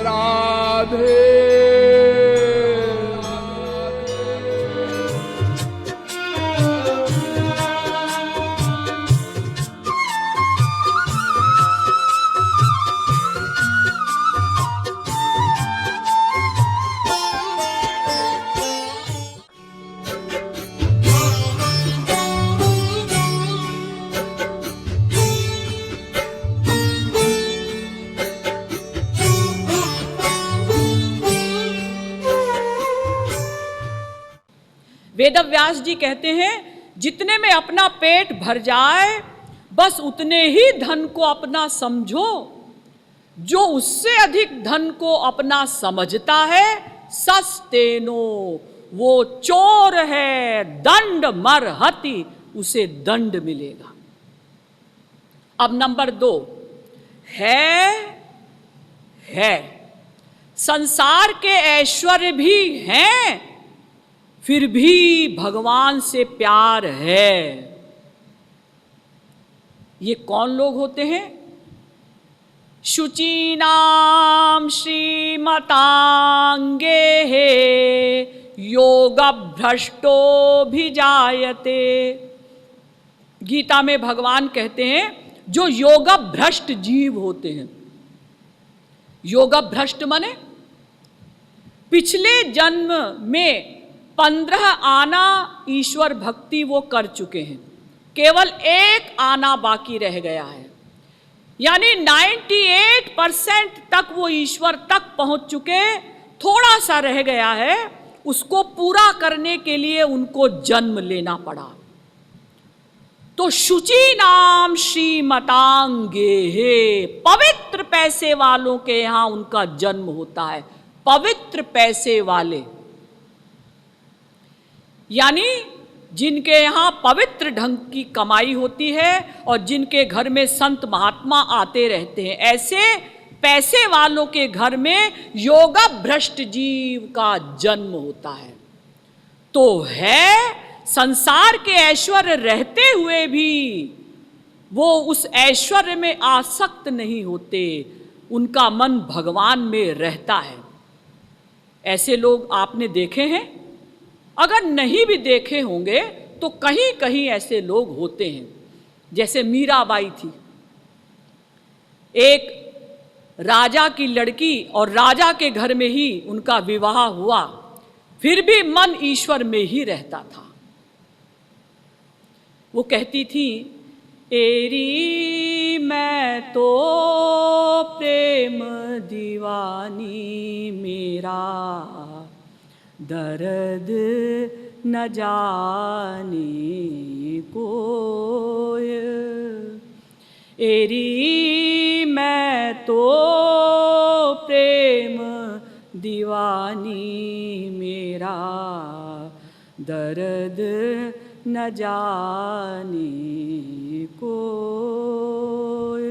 राधे। वेदव्यास जी कहते हैं, जितने में अपना पेट भर जाए बस उतने ही धन को अपना समझो। जो उससे अधिक धन को अपना समझता है सस्तेनो वो चोर है, दंड मरहति, उसे दंड मिलेगा। अब नंबर 2 है संसार के ऐश्वर्य भी हैं, फिर भी भगवान से प्यार है। ये कौन लोग होते हैं? शुचीनाम श्रीमतांगे हे योग भ्रष्टो भी जायते। गीता में भगवान कहते हैं जो योग भ्रष्ट जीव होते हैं। योग भ्रष्ट माने पिछले जन्म में 15 आना ईश्वर भक्ति वो कर चुके हैं, केवल 1 आना बाकी रह गया है। यानी 98% तक वो ईश्वर तक पहुंच चुके, थोड़ा सा रह गया है, उसको पूरा करने के लिए उनको जन्म लेना पड़ा। तो शुचि नाम श्रीमतांगे हे, पवित्र पैसे वालों के यहां उनका जन्म होता है। पवित्र पैसे वाले यानी जिनके यहाँ पवित्र ढंग की कमाई होती है और जिनके घर में संत महात्मा आते रहते हैं, ऐसे पैसे वालों के घर में योग भ्रष्ट जीव का जन्म होता है। तो है संसार के ऐश्वर्य रहते हुए भी वो उस ऐश्वर्य में आसक्त नहीं होते, उनका मन भगवान में रहता है। ऐसे लोग आपने देखे हैं? अगर नहीं भी देखे होंगे तो कहीं कहीं ऐसे लोग होते हैं। जैसे मीराबाई थी, एक राजा की लड़की और राजा के घर में ही उनका विवाह हुआ, फिर भी मन ईश्वर में ही रहता था। वो कहती थी, एरी मैं तो प्रेम दीवानी, मेरा दर्द न जाने कोय। एरी मैं तो प्रेम दीवानी, मेरा दर्द न जाने कोय।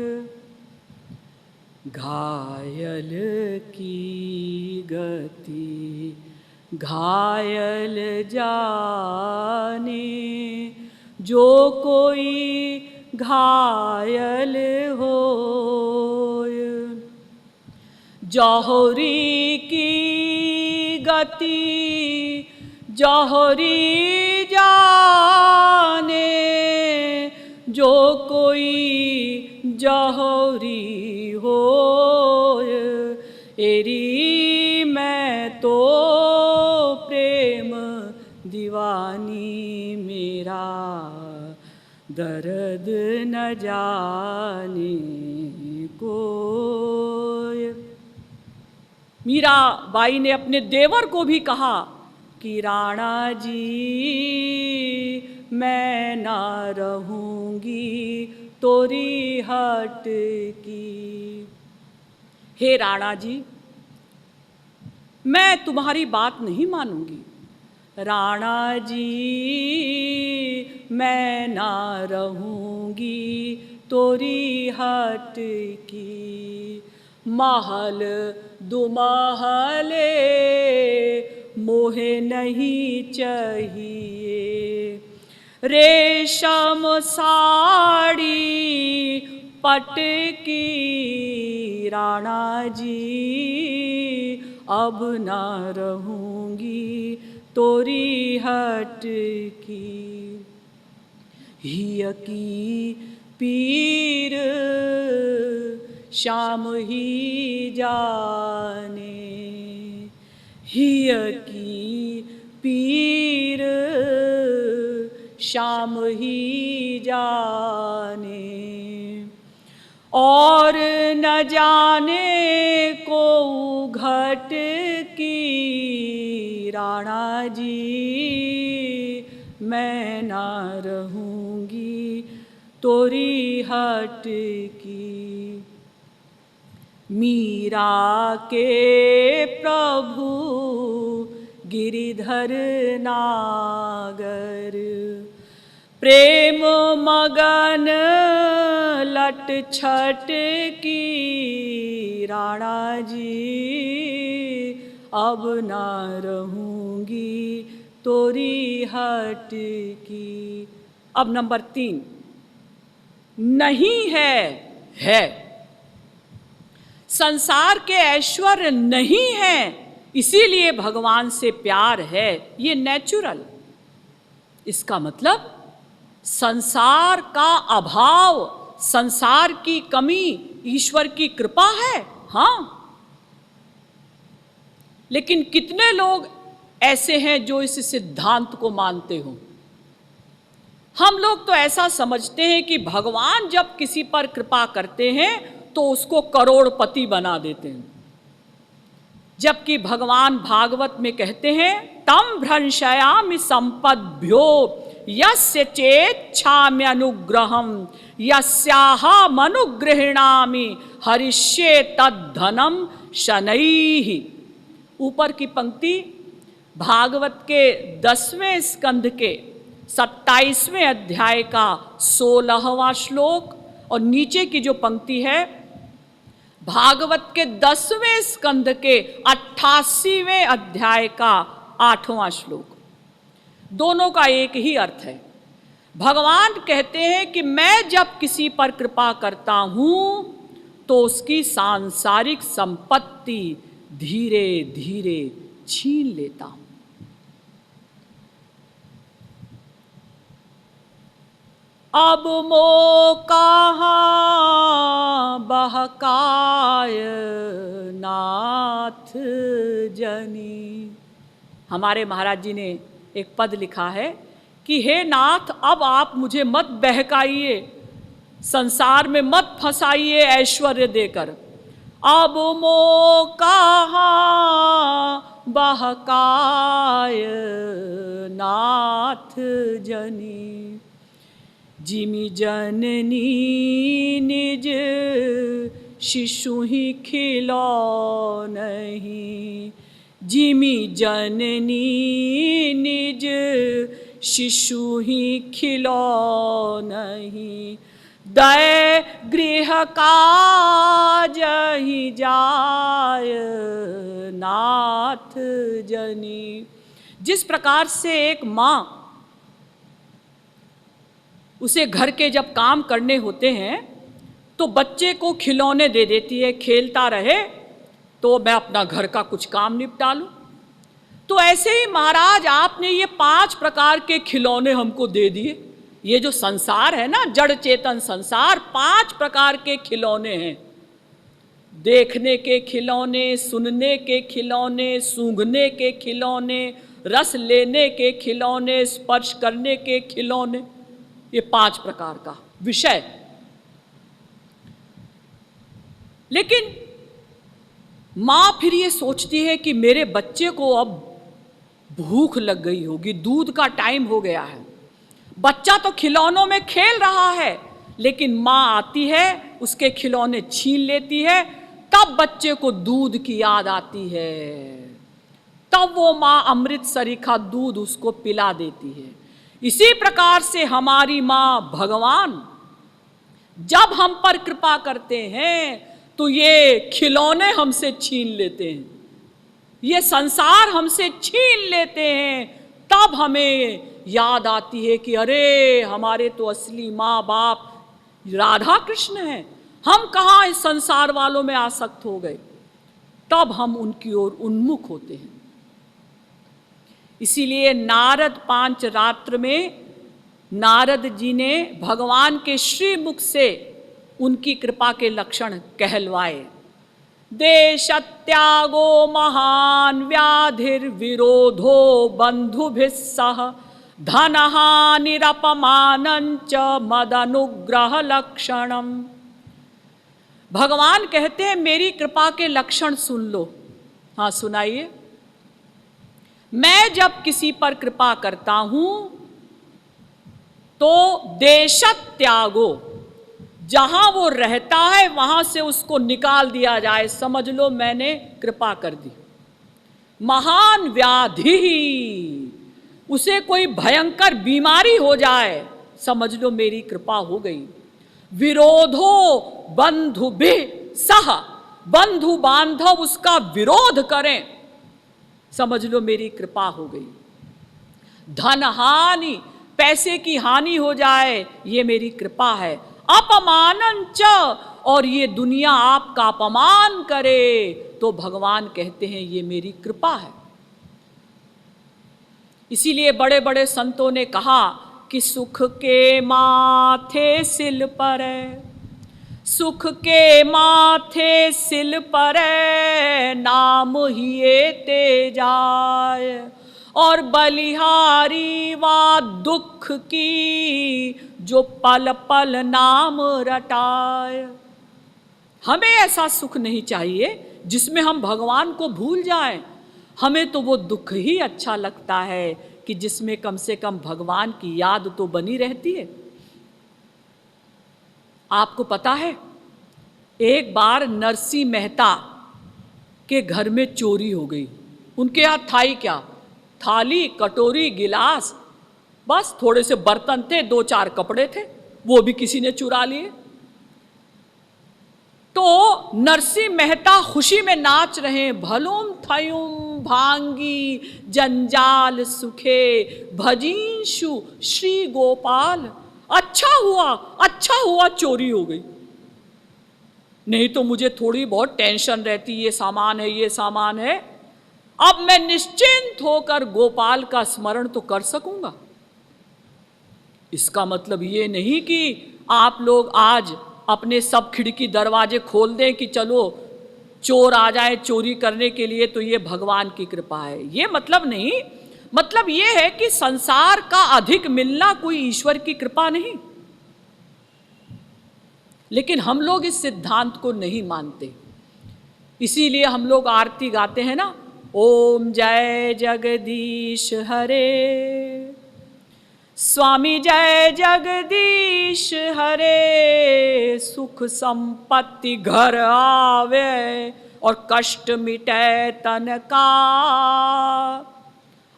घायल की गति घायल जाने, जो कोई घायल होय। जौहरी की गति जौहरी जाने, जो कोई जौहरी होय। एरी मैं तो प्रेम दीवानी, मेरा दर्द न जाने कोय। मीराबाई ने अपने देवर को भी कहा कि राणा जी मैं ना रहूंगी तोरी हट की। हे राणा जी, मैं तुम्हारी बात नहीं मानूंगी। राणा जी मैं ना रहूंगी तोरी हट की। महल दुमहले मोहे नहीं चाहिए, रेशम साड़ी पट की राणा जी, अब न रहूंगी तोरी हट की। हिय की पीर शाम ही जाने, हिय की पीर शाम ही जाने, और न जाने को घट की राणा जी, मैं न रहूंगी तोरी हट की। मीरा के प्रभु गिरिधर नागर, प्रेम मगन लट छट की राणा जी, अब न रहूंगी तोरी हट की। अब नंबर 3, नहीं है। संसार के ऐश्वर्य नहीं है, इसीलिए भगवान से प्यार है, ये नेचुरल। इसका मतलब संसार का अभाव, संसार की कमी ईश्वर की कृपा है। हाँ, लेकिन कितने लोग ऐसे हैं जो इस सिद्धांत को मानते हो? हम लोग तो ऐसा समझते हैं कि भगवान जब किसी पर कृपा करते हैं तो उसको करोड़पति बना देते हैं, जबकि भगवान भागवत में कहते हैं तम भ्रंशयामि संपद्भ्यो यस्य चेच्छाम्यनुग्रहम् यस्याहमनुगृह्णामि हरिष्ये तद्धनम शनैः। ऊपर की पंक्ति भागवत के 10वें स्कंध के 27वें अध्याय का 16वां श्लोक, और नीचे की जो पंक्ति है भागवत के 10वें स्कंद के 88वें अध्याय का 8वां श्लोक। दोनों का एक ही अर्थ है। भगवान कहते हैं कि मैं जब किसी पर कृपा करता हूं तो उसकी सांसारिक संपत्ति धीरे धीरे छीन लेता हूं। अब मो कहाँ बहकाय नाथ जनी। हमारे महाराज जी ने एक पद लिखा है कि हे नाथ, अब आप मुझे मत बहकाइए, संसार में मत फंसाइए ऐश्वर्य देकर। अब मो कहाँ बहकाय नाथ जनी, जिमि जननी निज शिशु ही खिलौनहि, जिमि जननी निज शिशु ही खिलौनहि, दय गृह काज ही जाय नाथ जनी। जिस प्रकार से एक माँ उसे घर के जब काम करने होते हैं तो बच्चे को खिलौने दे देती है, खेलता रहे तो मैं अपना घर का कुछ काम निपटा लूं। तो ऐसे ही महाराज आपने ये 5 प्रकार के खिलौने हमको दे दिए। ये जो संसार है ना, जड़ चेतन संसार, 5 प्रकार के खिलौने हैं। देखने के खिलौने, सुनने के खिलौने, सूंघने के खिलौने, रस लेने के खिलौने, स्पर्श करने के खिलौने, ये 5 प्रकार का विषय। लेकिन माँ फिर ये सोचती है कि मेरे बच्चे को अब भूख लग गई होगी, दूध का टाइम हो गया है। बच्चा तो खिलौनों में खेल रहा है, लेकिन माँ आती है, उसके खिलौने छीन लेती है। तब बच्चे को दूध की याद आती है, तब वो माँ अमृत सरीखा दूध उसको पिला देती है। इसी प्रकार से हमारी माँ भगवान जब हम पर कृपा करते हैं तो ये खिलौने हमसे छीन लेते हैं, ये संसार हमसे छीन लेते हैं। तब हमें याद आती है कि अरे हमारे तो असली माँ बाप राधा कृष्ण हैं, हम कहाँ इस संसार वालों में आसक्त हो गए, तब हम उनकी ओर उन्मुख होते हैं। इसीलिए नारद पांच रात्र में नारद जी ने भगवान के श्रीमुख से उनकी कृपा के लक्षण कहलवाए। देशत्यागो महान व्याधिर्विरोधो बंधुभिः सह धनहानिरपमानंच मदनुग्रह लक्षणम। भगवान कहते हैं मेरी कृपा के लक्षण सुन लो। हाँ सुनाइए। मैं जब किसी पर कृपा करता हूं तो देशत्यागो, जहां वो रहता है वहां से उसको निकाल दिया जाए, समझ लो मैंने कृपा कर दी। महान व्याधि, उसे कोई भयंकर बीमारी हो जाए, समझ लो मेरी कृपा हो गई। विरोधो बंधु भी सह, बंधु बांधव उसका विरोध करें, समझ लो मेरी कृपा हो गई। धन हानि, पैसे की हानि हो जाए, ये मेरी कृपा है। अपमानन च, और ये दुनिया आपका अपमान करे तो भगवान कहते हैं ये मेरी कृपा है। इसीलिए बड़े बड़े संतों ने कहा कि सुख के माथे सिल पर, सुख के माथे सिल पर नाम ही ते जाए, और बलिहारी वा दुख की जो पल पल नाम रटाए। हमें ऐसा सुख नहीं चाहिए जिसमें हम भगवान को भूल जाएं। हमें तो वो दुख ही अच्छा लगता है कि जिसमें कम से कम भगवान की याद तो बनी रहती है। आपको पता है, एक बार नरसिंह मेहता के घर में चोरी हो गई। उनके यहाँ था ही क्या, थाली कटोरी गिलास, बस थोड़े से बर्तन थे, दो चार कपड़े थे, वो भी किसी ने चुरा लिए। तो नरसिंह मेहता खुशी में नाच रहे, भलुम थयुम भांगी जंजाल सुखे भजींशु श्री गोपाल। अच्छा हुआ चोरी हो गई, नहीं तो मुझे थोड़ी बहुत टेंशन रहती, ये सामान है ये सामान है। अब मैं निश्चिंत होकर गोपाल का स्मरण तो कर सकूंगा। इसका मतलब ये नहीं कि आप लोग आज अपने सब खिड़की दरवाजे खोल दें कि चलो चोर आ जाए चोरी करने के लिए तो ये भगवान की कृपा है, ये मतलब नहीं। मतलब ये है कि संसार का अधिक मिलना कोई ईश्वर की कृपा नहीं। लेकिन हम लोग इस सिद्धांत को नहीं मानते, इसीलिए हम लोग आरती गाते हैं ना, ओम जय जगदीश हरे, स्वामी जय जगदीश हरे, सुख संपत्ति घर आवे और कष्ट मिटे तन का।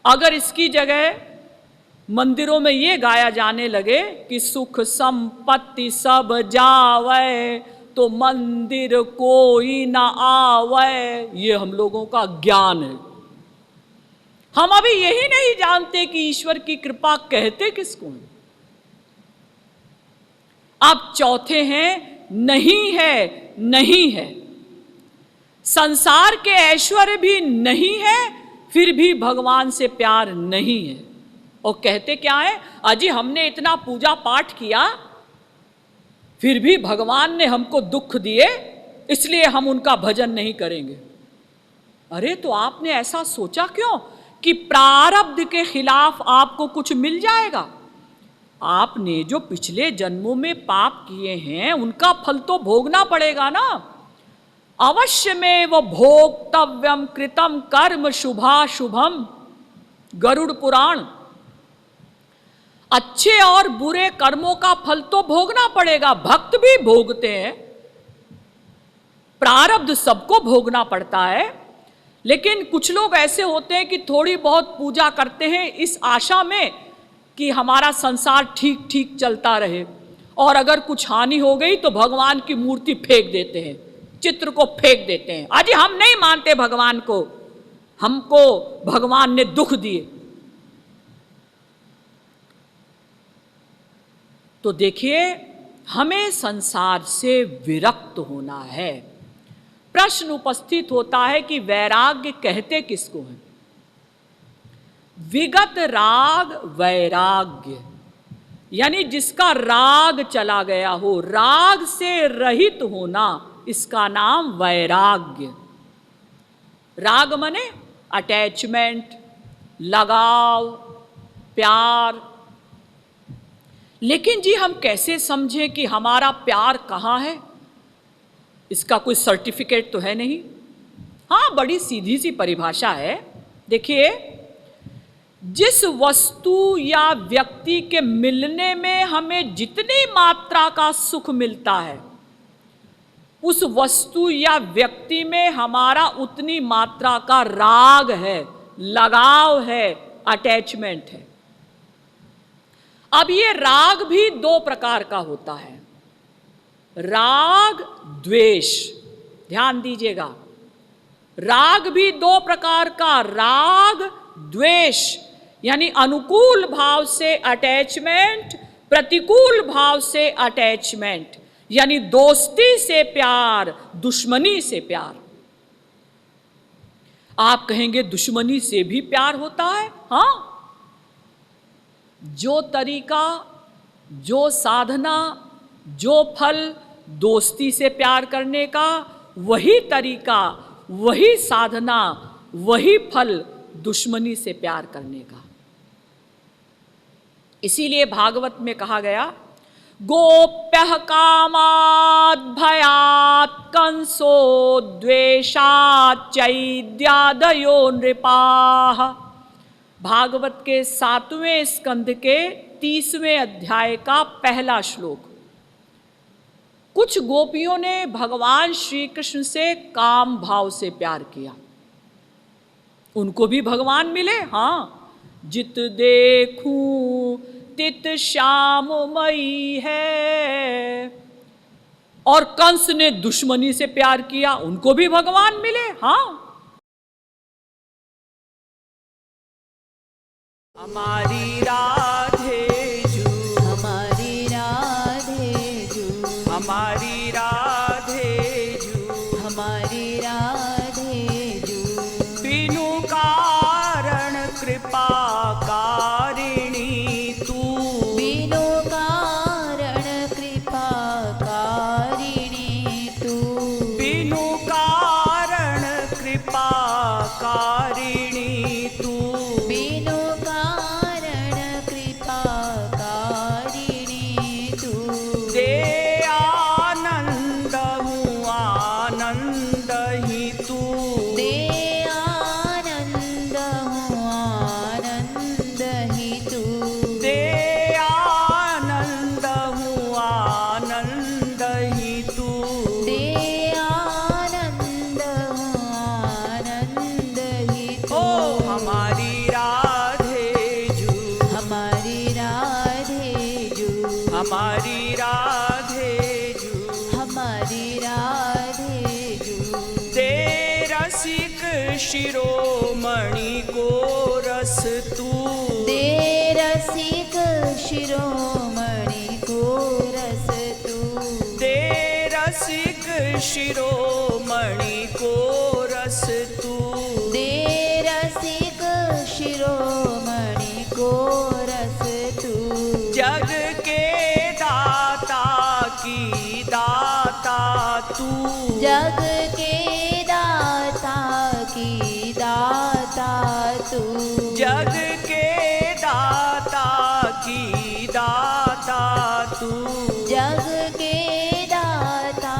अगर इसकी जगह मंदिरों में ये गाया जाने लगे कि सुख संपत्ति सब जावे तो मंदिर कोई ना आवे, ये हम लोगों का ज्ञान है। हम अभी यही नहीं जानते कि ईश्वर की कृपा कहते किसको हैं। अब चौथे हैं नहीं है। संसार के ऐश्वर्य भी नहीं है, फिर भी भगवान से प्यार नहीं है। और कहते क्या है, अजी हमने इतना पूजा पाठ किया फिर भी भगवान ने हमको दुख दिए, इसलिए हम उनका भजन नहीं करेंगे। अरे तो आपने ऐसा सोचा क्यों कि प्रारब्ध के खिलाफ आपको कुछ मिल जाएगा? आपने जो पिछले जन्मों में पाप किए हैं उनका फल तो भोगना पड़ेगा ना। अवश्य में वो भोक्तव्यम कृतम कर्म शुभाशुभम, गरुड़ पुराण। अच्छे और बुरे कर्मों का फल तो भोगना पड़ेगा, भक्त भी भोगते हैं, प्रारब्ध सबको भोगना पड़ता है। लेकिन कुछ लोग ऐसे होते हैं कि थोड़ी बहुत पूजा करते हैं इस आशा में कि हमारा संसार ठीक ठीक चलता रहे, और अगर कुछ हानि हो गई तो भगवान की मूर्ति फेंक देते हैं, चित्र को फेंक देते हैं। अजी हम नहीं मानते भगवान को, हमको भगवान ने दुख दिए। तो देखिए, हमें संसार से विरक्त होना है। प्रश्न उपस्थित होता है कि वैराग्य कहते किसको है? विगत राग वैराग्य, यानी जिसका राग चला गया हो, राग से रहित होना, इसका नाम वैराग्य। राग माने अटैचमेंट, लगाव, प्यार। लेकिन जी हम कैसे समझें कि हमारा प्यार कहाँ है? इसका कोई सर्टिफिकेट तो है नहीं। हाँ, बड़ी सीधी सी परिभाषा है। देखिए, जिस वस्तु या व्यक्ति के मिलने में हमें जितनी मात्रा का सुख मिलता है, उस वस्तु या व्यक्ति में हमारा उतनी मात्रा का राग है, लगाव है, अटैचमेंट है। अब ये राग भी दो प्रकार का होता है, राग द्वेष। ध्यान दीजिएगा, राग भी दो प्रकार का, राग द्वेष, यानी अनुकूल भाव से अटैचमेंट, प्रतिकूल भाव से अटैचमेंट, यानी दोस्ती से प्यार, दुश्मनी से प्यार। आप कहेंगे दुश्मनी से भी प्यार होता है? हाँ, जो तरीका, जो साधना, जो फल दोस्ती से प्यार करने का, वही तरीका, वही साधना, वही फल दुश्मनी से प्यार करने का। इसीलिए भागवत में कहा गया, गोप्यः कामात् भयात् कंसो द्वेषात् चैद्यादयो नृपाः। भागवत के 7वें स्कंध के 30वें अध्याय का पहला श्लोक। कुछ गोपियों ने भगवान श्री कृष्ण से काम भाव से प्यार किया, उनको भी भगवान मिले। हाँ, जित देखूं तित श्याममयी है। और कंस ने दुश्मनी से प्यार किया, उनको भी भगवान मिले। हाँ, हमारी राधे जू, हमारी राधे जू, हमारी राधे जू, हमारी राधे जू, बिनु कारण कृपा कारिणी तू, बिनु कारण कृपा कारिणी तू, बिनु कारण कृपा कारिणी तू, बिनु कारण कृपा कारिणी तू, दे आनंद हूँ आनंद ही तू, दे आनंद हूँ आनंद ही तू, दे आनंद हूँ आनंद ही तू, दे आनंद हूँ आनंद ही तू। ओ हमारी राधे जू, हमारी राधे जू, हमारी राधे जू, हमारी राधे जू, दे रसिक शिरोमणि को रस तू, दे रसिक शिरोमणि को रस तू, दे रसिक शिरोमणि को रस तू, दे रसिक शिरोमणि को रस तू, जग के दाता की दाता तू, जग के दाता की दाता तू, जग के दाता की दाता तू, जग के दाता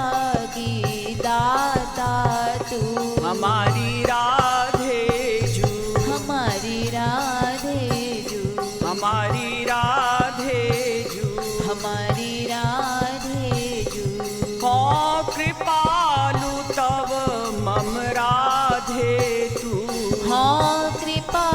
की दाता तू, हमारी राधे जू, हमारी राधे जू, हमारी राधे जू, हमारी राधे जू, हो कृपालु तव मम राधे तू, हाँ कृपा